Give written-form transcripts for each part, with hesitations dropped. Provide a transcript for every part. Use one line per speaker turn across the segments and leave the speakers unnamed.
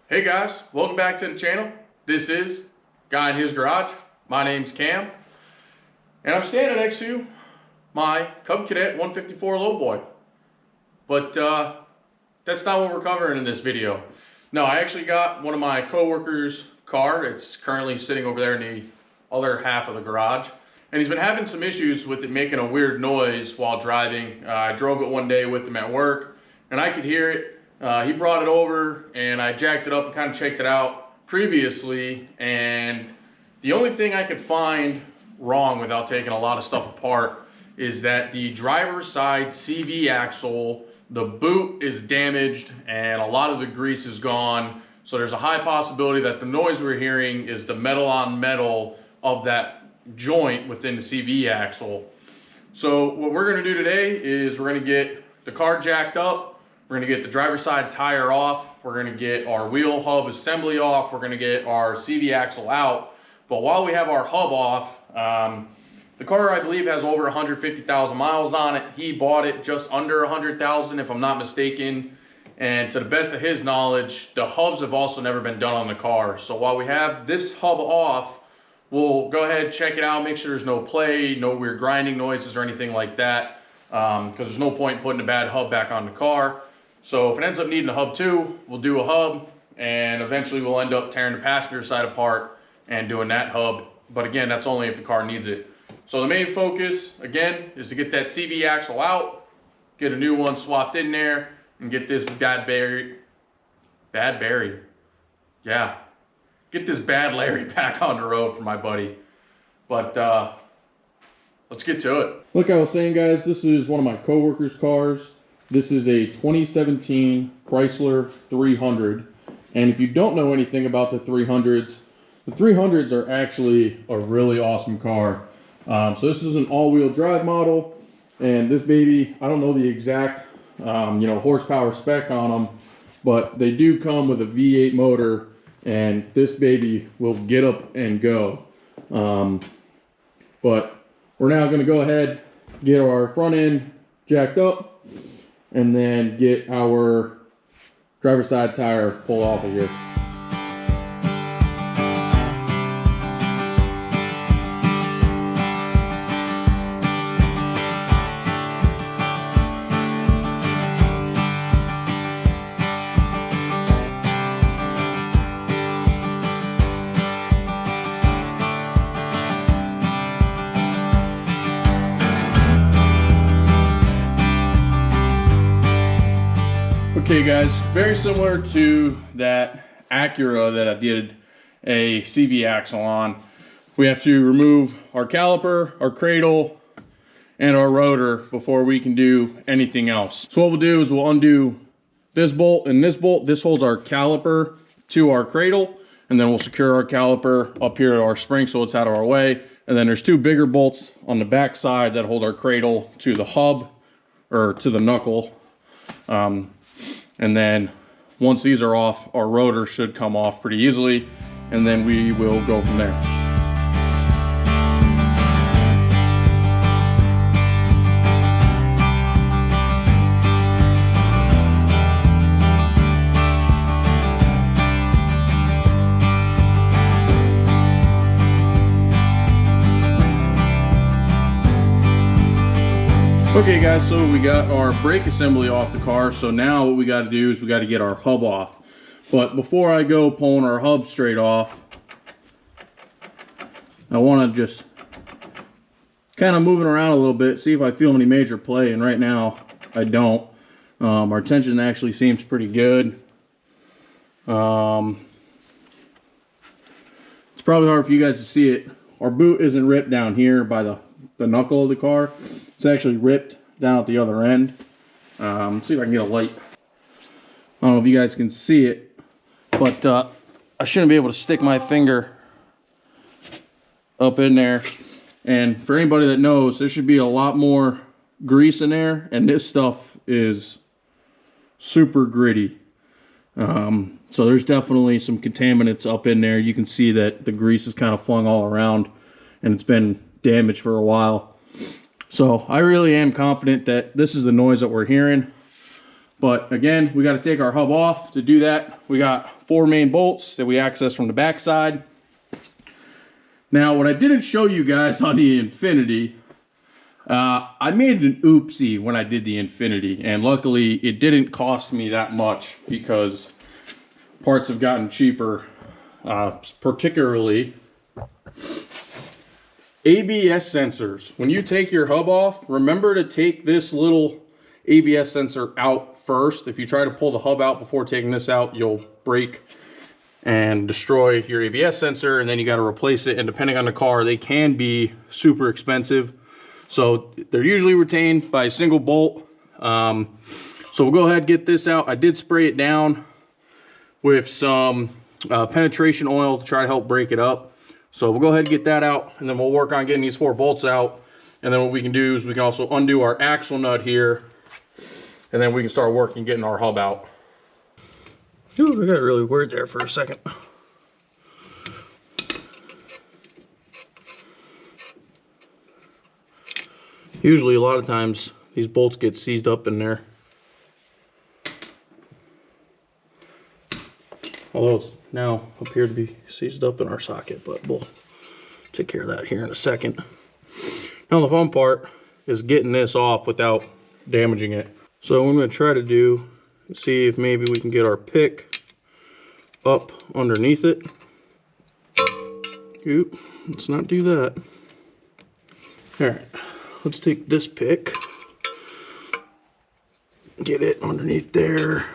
Hey guys, welcome back to the channel. This is Guy in His Garage. My name's Cam, and I'm standing next to my Cub Cadet 154 Lowboy. But that's not what we're covering in this video. No, I actually got one of my coworkers' car. It's currently sitting over there in the other half of the garage, and he's been having some issues with it making a weird noise while driving. I drove it one day with him at work, and I could hear it. He brought it over and I jacked it up and kind of checked it out previously, and the only thing I could find wrong without taking a lot of stuff apart is that the driver's side CV axle, the boot is damaged and a lot of the grease is gone. So there's a high possibility that the noise we're hearing is the metal on metal of that joint within the CV axle. So what we're going to do today is we're going to get the car jacked up. We're going to get the driver's side tire off. We're going to get our wheel hub assembly off. We're going to get our CV axle out. But while we have our hub off, the car I believe has over 150,000 miles on it. He bought it just under 100,000 if I'm not mistaken. And to the best of his knowledge, the hubs have also never been done on the car. So while we have this hub off, we'll go ahead, check it out, make sure there's no play, no weird grinding noises or anything like that. Because there's no point in putting a bad hub back on the car. So if it ends up needing a hub too, we'll do a hub, and eventually we'll end up tearing the passenger side apart and doing that hub. But again, that's only if the car needs it. So the main focus, again, is to get that CV axle out, get a new one swapped in there, and get this bad Larry back on the road for my buddy. But let's get to it. Like I was saying, guys, this is one of my coworkers' cars. This is a 2017 Chrysler 300. And if you don't know anything about the 300s, the 300s are actually a really awesome car. So this is an all-wheel drive model. And this baby, I don't know the exact horsepower spec on them, but they do come with a V8 motor, and this baby will get up and go. But we're now going to go ahead, get our front end jacked up, and then get our driver's side tire pulled off of here. Okay guys, very similar to that Acura that I did a CV axle on. We have to remove our caliper, our cradle, and our rotor before we can do anything else. So what we'll do is we'll undo this bolt and this bolt. This holds our caliper to our cradle, and then we'll secure our caliper up here to our spring so it's out of our way. And then there's two bigger bolts on the back side that hold our cradle to the hub, or to the knuckle. And then once these are off, our rotor should come off pretty easily, and then we will go from there. Okay guys, so we got our brake assembly off the car, so now what we got to do is we got to get our hub off. But before I go pulling our hub straight off, I want to just kind of move it around a little bit, see if I feel any major play, and right now I don't. Our tension actually seems pretty good. It's probably hard for you guys to see it. Our boot isn't ripped down here by the knuckle of the car. It's actually ripped down at the other end. Let's see if I can get a light. I don't know if you guys can see it, but I shouldn't be able to stick my finger up in there. And for anybody that knows, there should be a lot more grease in there, and this stuff is super gritty. So there's definitely some contaminants up in there. You can see that the grease is kind of flung all around, and it's been damaged for a while. So I really am confident that this is the noise that we're hearing. But again, we got to take our hub off. To do that, we got 4 main bolts that we access from the back side. Now, what I didn't show you guys on the Infinity, I made an oopsie when I did the Infinity, and luckily it didn't cost me that much because parts have gotten cheaper, particularly ABS sensors. When you take your hub off, remember to take this little ABS sensor out first. If you try to pull the hub out before taking this out, you'll break and destroy your ABS sensor, and then you got to replace it. And depending on the car, they can be super expensive. So they're usually retained by a single bolt. So we'll go ahead and get this out. I did spray it down with some penetration oil to try to help break it up. So we'll go ahead and get that out, and then we'll work on getting these 4 bolts out. And then what we can do is we can also undo our axle nut here, and then we can start working getting our hub out. Ooh, I got really worried there for a second. Usually a lot of times these bolts get seized up in there. Although it's now appeared to be seized up in our socket, but we'll take care of that here in a second. Now the fun part is getting this off without damaging it. So what I'm going to try to do is see if maybe we can get our pick up underneath it. Oop, let's not do that. All right, let's take this pick, get it underneath there.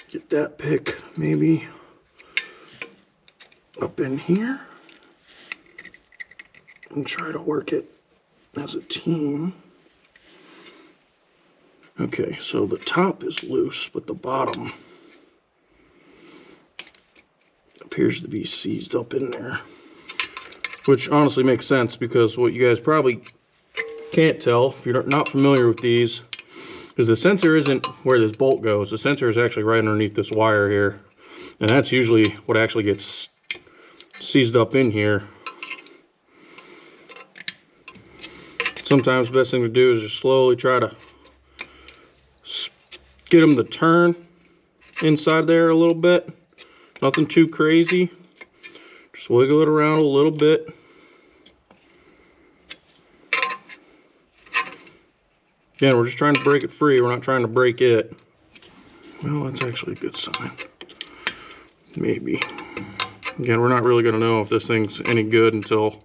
Get that pick maybe up in here and try to work it as a team. Okay, so the top is loose, but the bottom appears to be seized up in there, which honestly makes sense because what you guys probably can't tell if you're not familiar with these is the sensor isn't where this bolt goes. The sensor is actually right underneath this wire here, and that's usually what actually gets seized up in here. Sometimes the best thing to do is just slowly try to get them to turn inside there a little bit. Nothing too crazy. Just wiggle it around a little bit. Again, we're just trying to break it free. We're not trying to break it. Well, that's actually a good sign. Maybe. Again, we're not really going to know if this thing's any good until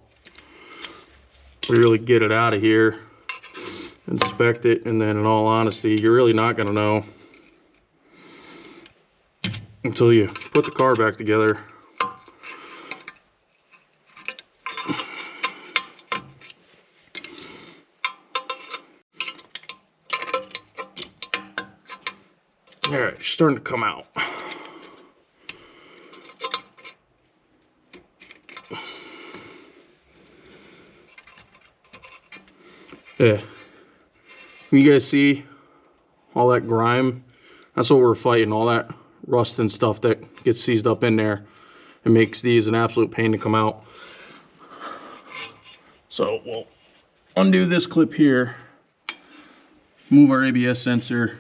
we really get it out of here, inspect it, and then in all honesty, you're really not going to know until you put the car back together. All right, it's starting to come out. Yeah, you guys see all that grime? That's what we're fighting, all that rust and stuff that gets seized up in there and makes these an absolute pain to come out. So we'll undo this clip here, move our ABS sensor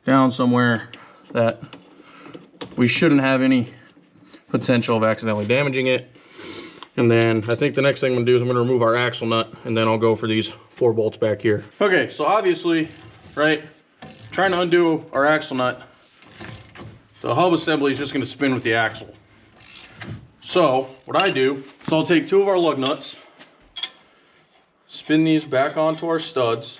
down somewhere that we shouldn't have any potential of accidentally damaging it. And then I think the next thing I'm gonna do is I'm gonna remove our axle nut, and then I'll go for these 4 bolts back here. Okay, so obviously, right, trying to undo our axle nut, the hub assembly is just gonna spin with the axle. So what I do is I'll take 2 of our lug nuts, spin these back onto our studs,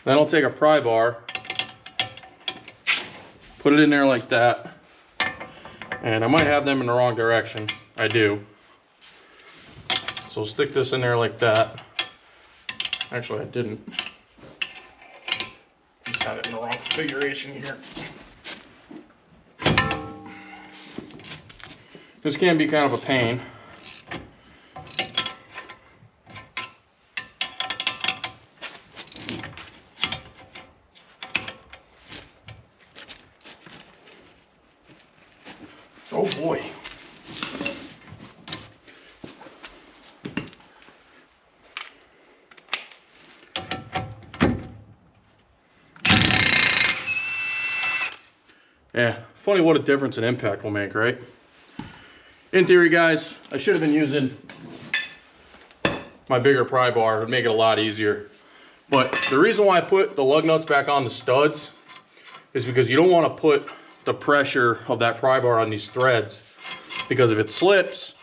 then I'll take a pry bar, put it in there like that, and I might have them in the wrong direction. I do. So stick this in there like that. Actually, I didn't. Just had it in the wrong configuration here. This can be kind of a pain. Oh boy. Yeah, funny what a difference an impact will make, right? In theory, guys, I should have been using my bigger pry bar. It would make it a lot easier. But the reason why I put the lug nuts back on the studs is because you don't want to put the pressure of that pry bar on these threads, because if it slips,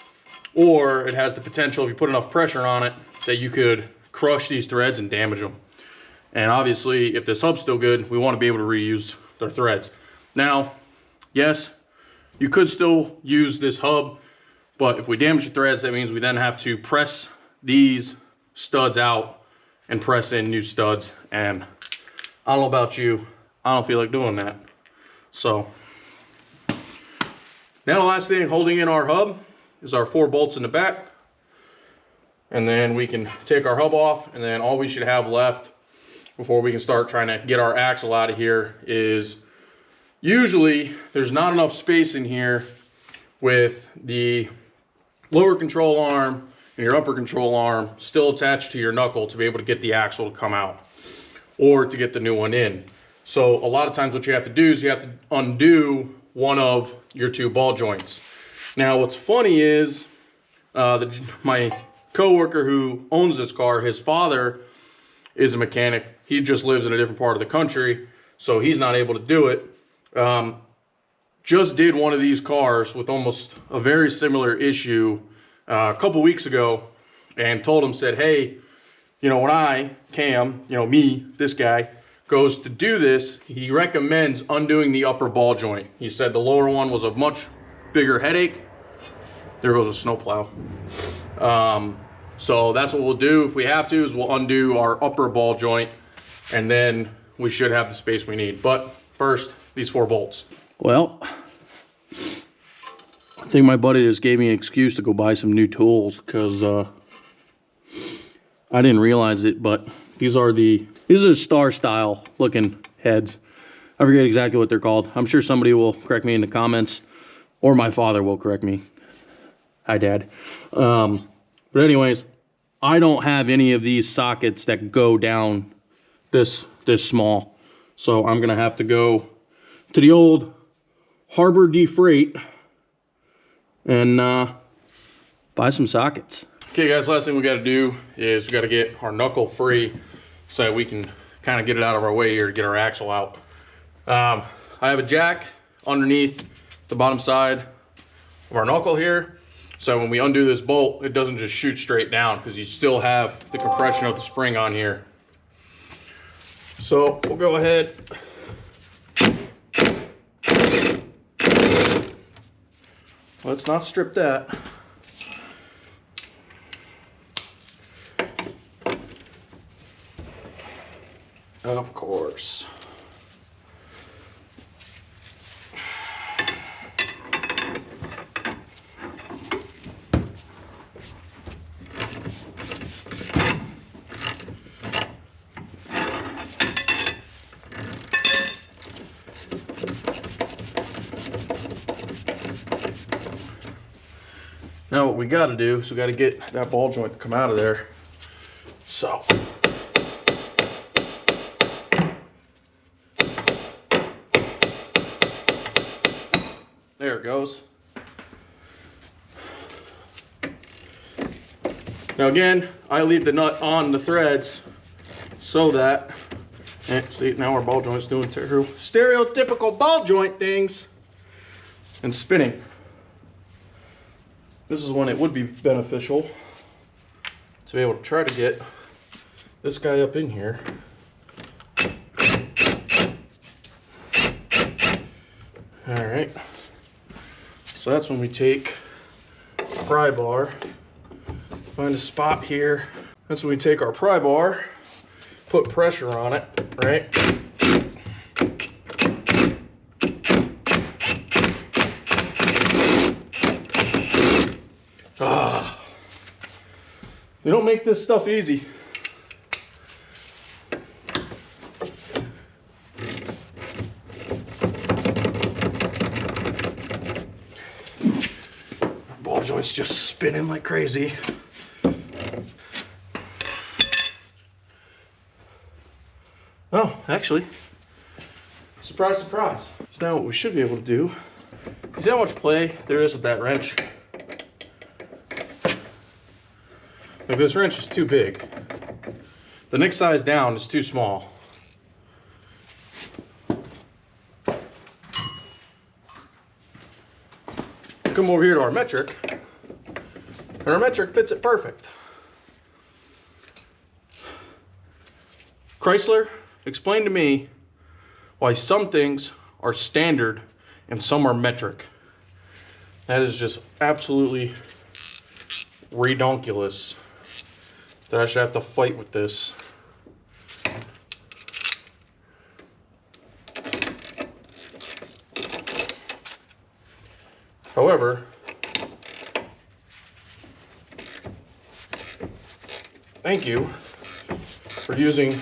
or it has the potential, if you put enough pressure on it, that you could crush these threads and damage them. And obviously, if this hub's still good, we want to be able to reuse their threads. Now, yes, you could still use this hub, but if we damage the threads, that means we then have to press these studs out and press in new studs. And I don't know about you, I don't feel like doing that. So now the last thing holding in our hub is our 4 bolts in the back. And then we can take our hub off, and then all we should have left before we can start trying to get our axle out of here is, usually there's not enough space in here with the lower control arm and your upper control arm still attached to your knuckle to be able to get the axle to come out or to get the new one in. So a lot of times what you have to do is you have to undo one of your 2 ball joints. Now what's funny is my coworker who owns this car, his father is a mechanic. He just lives in a different part of the country, so he's not able to do it. Just did one of these cars with almost a very similar issue a couple weeks ago, and told him, said, hey, you know, when I, Cam, you know, me, this guy, goes to do this, he recommends undoing the upper ball joint. He said the lower one was a much bigger headache. There goes a snowplow. So that's what we'll do if we have to, is we'll undo our upper ball joint, and then we should have the space we need. But first, these 4 bolts. Well, I think my buddy just gave me an excuse to go buy some new tools, because I didn't realize it, but these are star style looking heads. I forget exactly what they're called. I'm sure somebody will correct me in the comments, or my father will correct me. Hi, Dad. But anyways, I don't have any of these sockets that go down this small. So I'm gonna have to go to the old Harbor D Freight and buy some sockets. Okay guys, last thing we gotta do is we gotta get our knuckle free so that we can kind of get it out of our way here to get our axle out. I have a jack underneath the bottom side of our knuckle here, so when we undo this bolt, it doesn't just shoot straight down, because you still have the compression of the spring on here. So we'll go ahead. Let's not strip that. Of course. Now what we got to do is we got to get that ball joint to come out of there. So there it goes. Now again, I leave the nut on the threads so that, see, now our ball joint's doing stereotypical ball joint things and spinning. This is when it would be beneficial to be able to try to get this guy up in here. All right, so that's when we take a pry bar, find a spot here. That's when we take our pry bar, put pressure on it, right? They don't make this stuff easy. Our ball joint's just spinning like crazy. Oh, actually, surprise, surprise. So now what we should be able to do, see how much play there is with that wrench? Like, this wrench is too big. The next size down is too small. Come over here to our metric, and our metric fits it perfect. Chrysler, explain to me why some things are standard and some are metric. That is just absolutely redonkulous that I should have to fight with this. However, thank you for using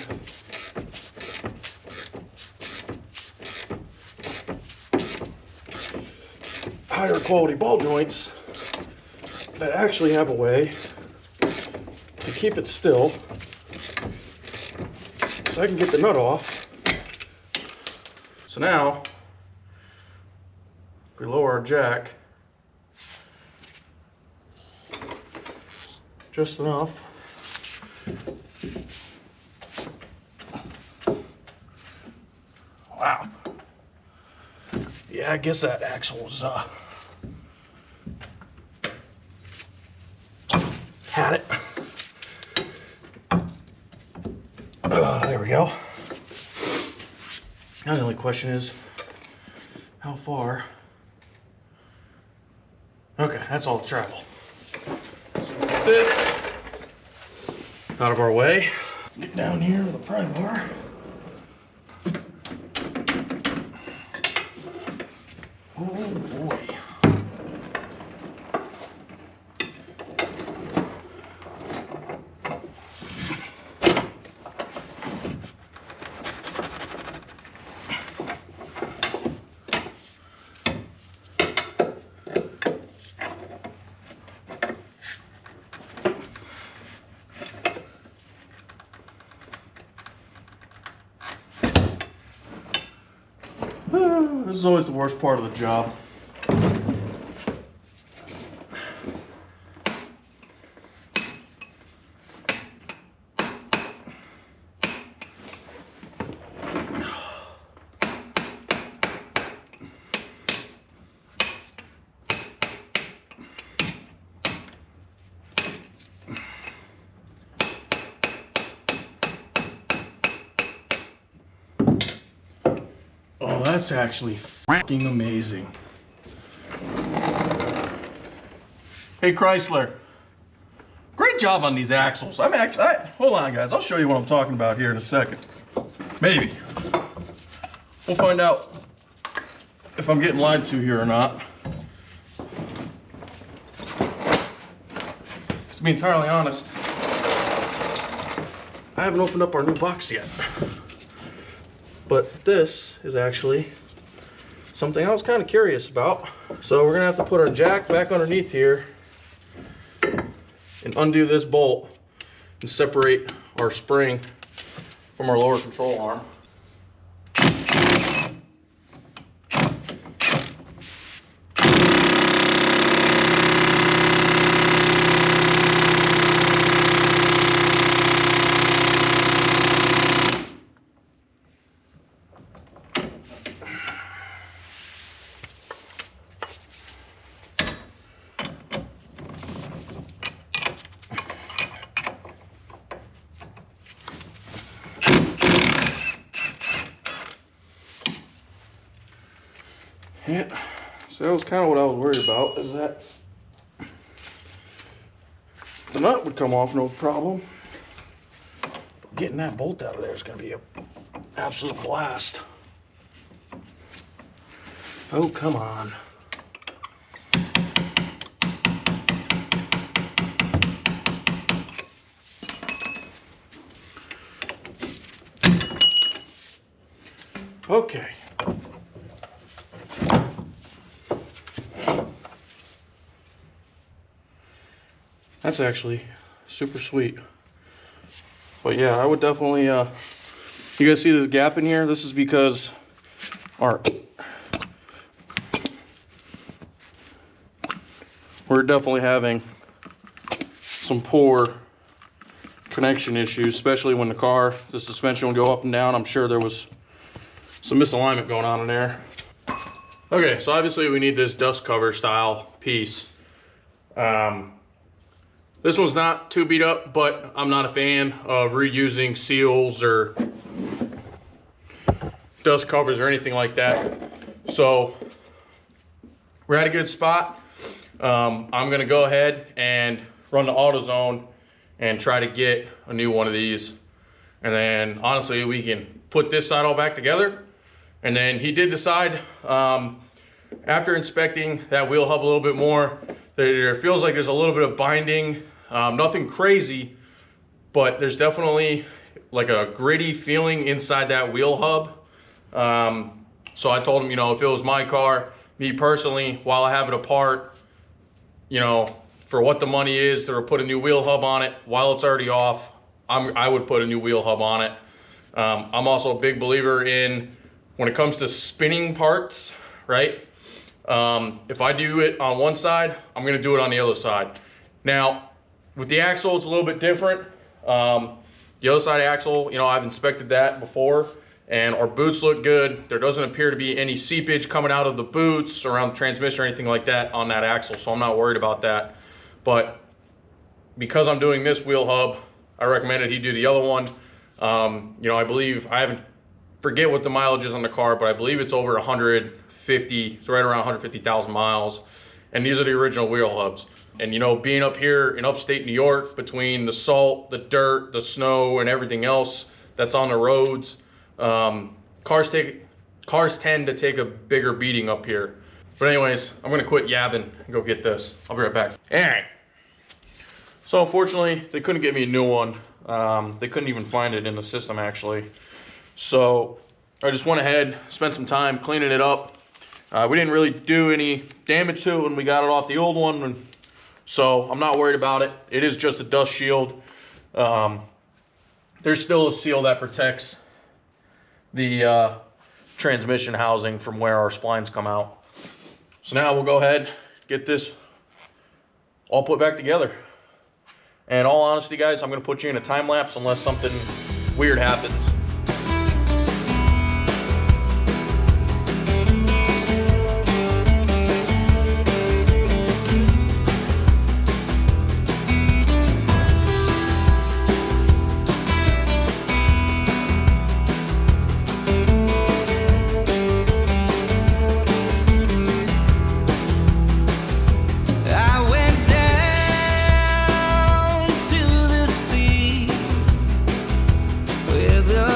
higher quality ball joints that actually have a way to keep it still so I can get the nut off. So now, if we lower our jack just enough, wow. Yeah, I guess that axle was had it. There we go. Now the only question is, how far? Okay, that's all the travel. So get this out of our way. Get down here with a pry bar. Oh boy. This is always the worst part of the job. Oh, that's actually fucking amazing. Hey Chrysler, great job on these axles. Hold on guys, I'll show you what I'm talking about here in a second. Maybe. We'll find out if I'm getting lied to here or not. To be entirely honest, I haven't opened up our new box yet. But this is actually something I was kind of curious about. So we're gonna have to put our jack back underneath here and undo this bolt and separate our spring from our lower control arm. Yeah, so that was kind of what I was worried about, is that the nut would come off no problem. But getting that bolt out of there is going to be an absolute blast. Oh, come on. Okay. That's actually super sweet. But yeah, I would definitely, you guys see this gap in here? This is because our we're definitely having some poor connection issues, especially when the suspension will go up and down. I'm sure there was some misalignment going on in there. Okay, so obviously we need this dust cover style piece. This one's not too beat up, but I'm not a fan of reusing seals or dust covers or anything like that. So we're at a good spot. I'm gonna go ahead and run the AutoZone and try to get a new one of these. And then honestly, we can put this side all back together. And then he did decide, after inspecting that wheel hub a little bit more, there feels like there's a little bit of binding. Nothing crazy, but there's definitely like a gritty feeling inside that wheel hub. So I told him, you know, if it was my car, me personally, while I have it apart, you know, for what the money is to put a new wheel hub on it while it's already off, I would put a new wheel hub on it. I'm also a big believer in, when it comes to spinning parts, right? If I do it on one side, I'm gonna do it on the other side. Now, with the axle, it's a little bit different. The other side axle, you know, I've inspected that before, and our boots look good. There doesn't appear to be any seepage coming out of the boots around the transmission or anything like that on that axle, so I'm not worried about that. But because I'm doing this wheel hub, I recommended he do the other one. You know, I believe, forget what the mileage is on the car, but I believe it's over 150, it's right around 150,000 miles. And these are the original wheel hubs. And you know, being up here in upstate New York, between the salt, the dirt, the snow, and everything else that's on the roads, cars tend to take a bigger beating up here. But anyways, I'm gonna quit yabbing and go get this. I'll be right back. All right. So unfortunately, they couldn't get me a new one. They couldn't even find it in the system, actually. So I just went ahead, spent some time cleaning it up. We didn't really do any damage to it when we got it off the old one, so I'm not worried about it. It is just a dust shield. There's still a seal that protects the transmission housing from where our splines come out. So now we'll go ahead, get this all put back together. And in all honesty, guys, I'm gonna put you in a time lapse unless something weird happens.
The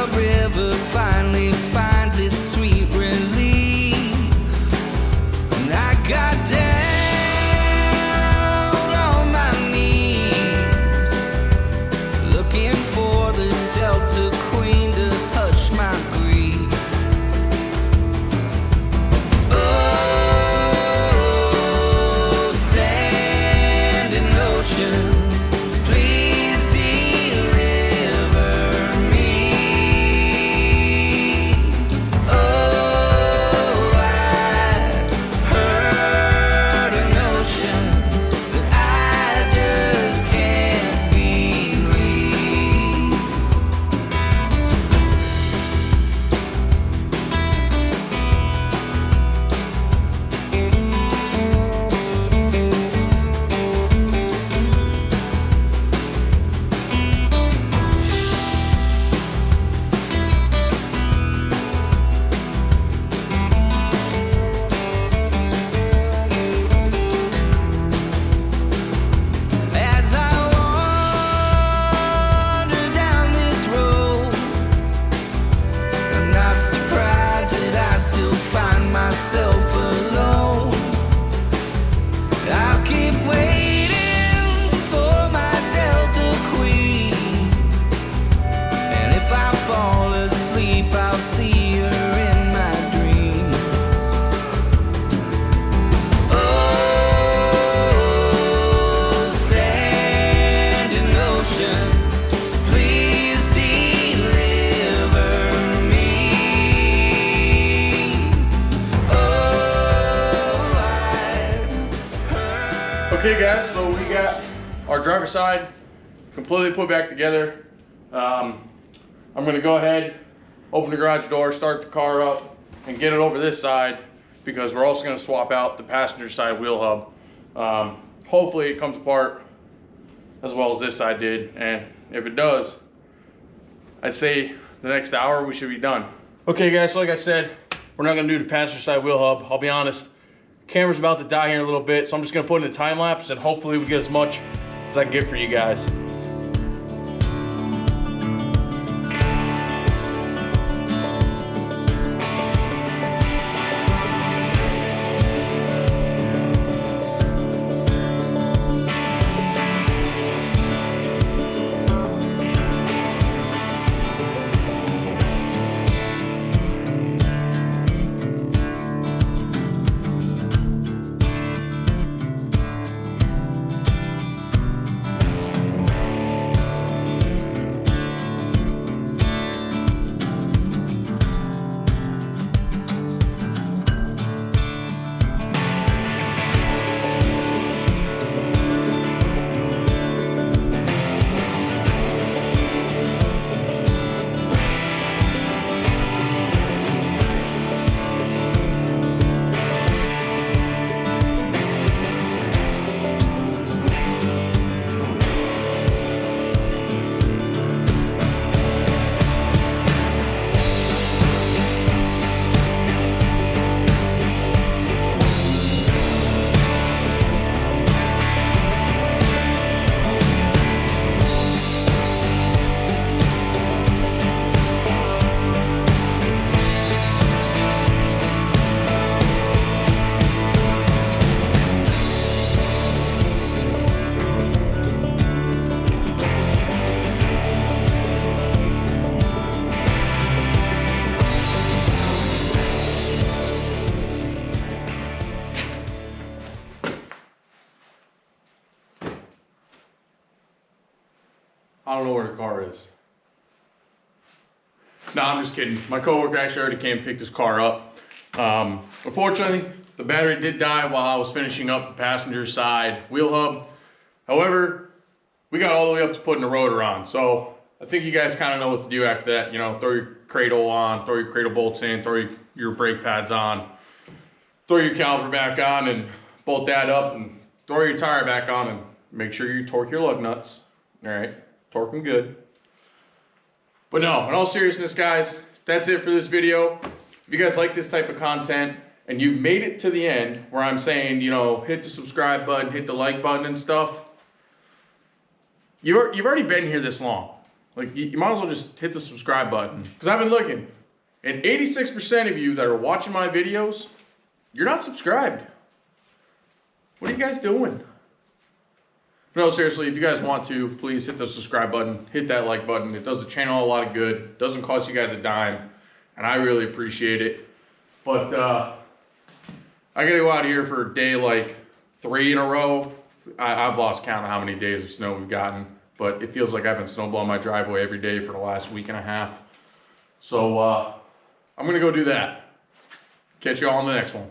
Okay guys, so we got our driver's side completely put back together. I'm gonna go ahead, open the garage door, start the car up, and get it over this side because we're also gonna swap out the passenger side wheel hub. Hopefully it comes apart as well as this side did, and if it does, I'd say the next hour we should be done. Okay guys, so like I said, we're not gonna do the passenger side wheel hub. I'll be honest, camera's about to die here in a little bit, so I'm just gonna put in a time lapse and hopefully we get as much as I can get for you guys. I don't know where the car is. No, I'm just kidding. My coworker actually already came and picked his car up. Unfortunately, the battery did die while I was finishing up the passenger side wheel hub. However, we got all the way up to putting the rotor on. So I think you guys kind of know what to do after that. You know, throw your cradle on, throw your cradle bolts in, throw your brake pads on, throw your caliper back on and bolt that up and throw your tire back on and make sure you torque your lug nuts. All right. Torque them good. But no, in all seriousness guys, that's it for this video. If you guys like this type of content and you've made it to the end where I'm saying, you know, hit the subscribe button, hit the like button and stuff, you've already been here this long. Like you might as well just hit the subscribe button. Because I've been looking, and 86% of you that are watching my videos, you're not subscribed. What are you guys doing? No, seriously, if you guys want to, please hit the subscribe button, hit that like button. It does the channel a lot of good. Doesn't cost you guys a dime, and I really appreciate it. But I gotta go out of here for day like 3 in a row. I've lost count of how many days of snow we've gotten, but it feels like I've been snowballing my driveway every day for the last week and a half. So I'm gonna go do that. Catch you all in the next one.